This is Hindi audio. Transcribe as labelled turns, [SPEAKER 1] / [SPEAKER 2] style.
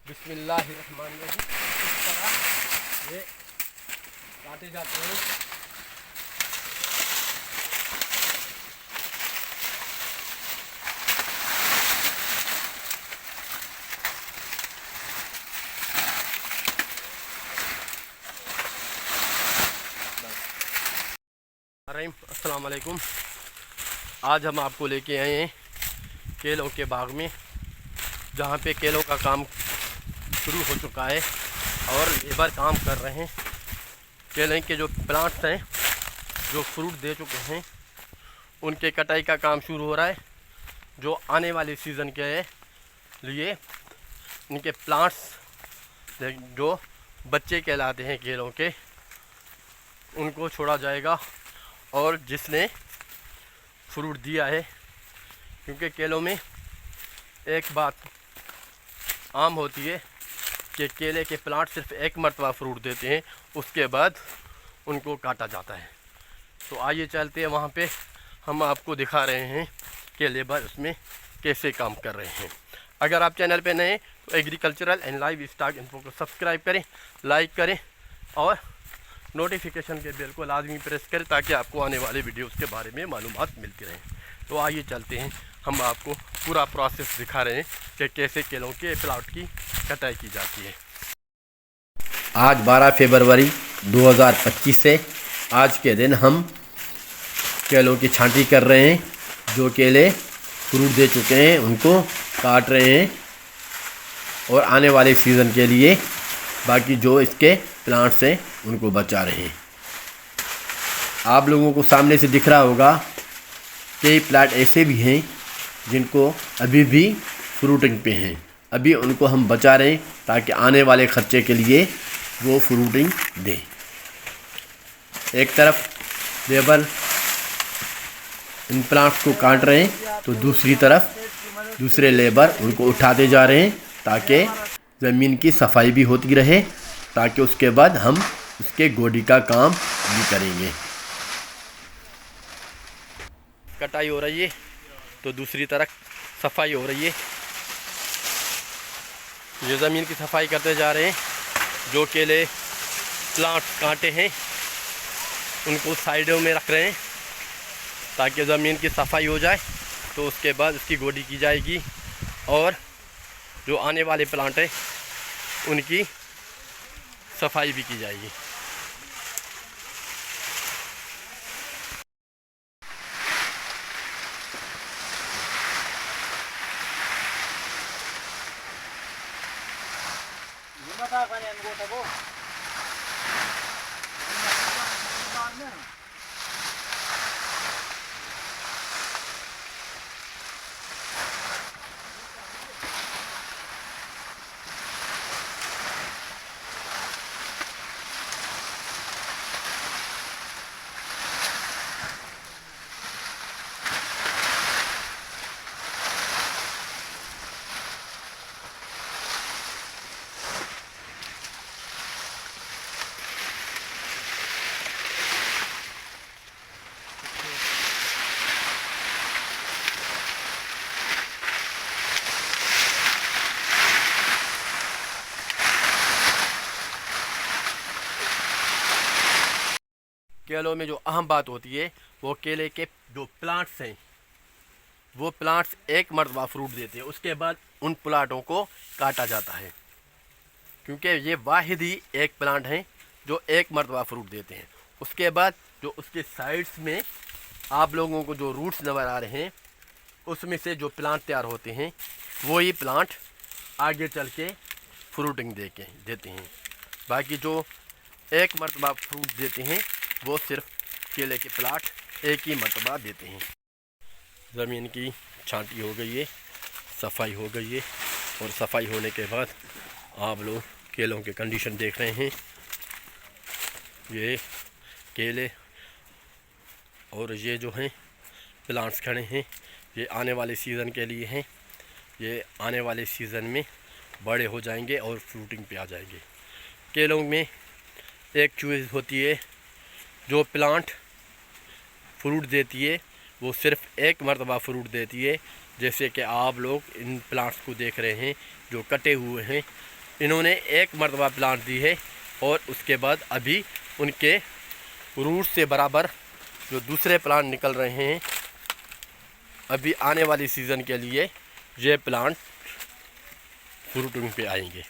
[SPEAKER 1] बिस्मिल्लाहिर्रहमानिर्रहीम। इस तरह ये काटे जाते हैं। अस्सलाम वालेकुम। आज हम आपको लेके आए हैं केलों के बाग में, जहाँ पे केलों का काम शुरू हो चुका है और लेबर काम कर रहे हैं। केले के जो प्लांट्स हैं जो फ्रूट दे चुके हैं उनके कटाई का काम शुरू हो रहा है। जो आने वाले सीज़न के लिए इनके प्लांट्स जो बच्चे कहलाते हैं केलों के, उनको छोड़ा जाएगा। और जिसने फ्रूट दिया है, क्योंकि केलों में एक बात आम होती है कि केले के प्लांट सिर्फ एक मरतबा फ्रूट देते हैं, उसके बाद उनको काटा जाता है। तो आइए चलते हैं वहाँ पे, हम आपको दिखा रहे हैं कि लेबर उसमें कैसे काम कर रहे हैं। अगर आप चैनल पे नए हैं तो agricultural and live stock info को सब्सक्राइब करें, लाइक करें और नोटिफिकेशन के बेल को लाजमी प्रेस करें ताकि आपको आने वाले वीडियोस के बारे में मालूमात मिलती रहें। तो आइए चलते हैं, हम आपको पूरा प्रोसेस दिखा रहे हैं कि कैसे केलों के प्लांट की कटाई की जाती है।
[SPEAKER 2] आज 12 फरवरी 2025 है। आज के दिन हम केलों की छांटी कर रहे हैं। जो केले फ्रूट दे चुके हैं उनको काट रहे हैं और आने वाले सीज़न के लिए बाकी जो इसके प्लांट्स हैं उनको बचा रहे हैं। आप लोगों को सामने से दिख रहा होगा कई प्लांट ऐसे भी हैं जिनको अभी भी फ्रूटिंग पे हैं। अभी उनको हम बचा रहे हैं ताकि आने वाले खर्चे के लिए वो फ्रूटिंग दें। एक तरफ लेबर इन प्लांट्स को काट रहे हैं तो दूसरी तरफ दूसरे लेबर उनको उठाते जा रहे हैं ताकि ज़मीन की सफाई भी होती रहे, ताकि उसके बाद हम उसके गोडी का काम भी करेंगे।
[SPEAKER 1] कटाई हो रही है तो दूसरी तरफ सफाई हो रही है। ये ज़मीन की सफाई करते जा रहे हैं। जो केले प्लांट काटे हैं उनको साइडों में रख रहे हैं ताकि ज़मीन की सफाई हो जाए। तो उसके बाद उसकी गोडी की जाएगी और जो आने वाले प्लांट हैं उनकी सफाई भी की जाएगी। केलों में जो अहम बात होती है वो केले के जो प्लांट्स हैं वो प्लांट्स एक मरतबा फ्रूट देते हैं, उसके बाद उन प्लांटों को काटा जाता है, क्योंकि ये वाहिद ही एक प्लांट हैं जो एक मरतबा फ्रूट देते हैं। उसके बाद जो उसके साइड्स में आप लोगों को जो रूट्स नज़र आ रहे हैं उसमें से जो प्लांट तैयार होते हैं वही प्लांट आगे चल के फ्रूटिंग देते हैं। बाकी जो एक मरतबा फ्रूट देते हैं वो सिर्फ केले के प्लांट एक ही मरतबा देते हैं। ज़मीन की छांटी हो गई है, सफाई हो गई है और सफाई होने के बाद आप लोग केलों के कंडीशन देख रहे हैं। ये केले और ये जो हैं प्लांट्स खड़े हैं ये आने वाले सीज़न के लिए हैं। ये आने वाले सीज़न में बड़े हो जाएंगे और फ्रूटिंग पे आ जाएंगे। केलों में एक चीज़ होती है, जो प्लांट फ्रूट देती है वो सिर्फ एक मरतबा फ्रूट देती है। जैसे कि आप लोग इन प्लांट्स को देख रहे हैं, जो कटे हुए हैं, इन्होंने एक मरतबा प्लांट दी है और उसके बाद अभी उनके रूट से बराबर जो दूसरे प्लांट निकल रहे हैं। अभी आने वाली सीज़न के लिए ये प्लांट फ्रूटिंग पे आएंगे।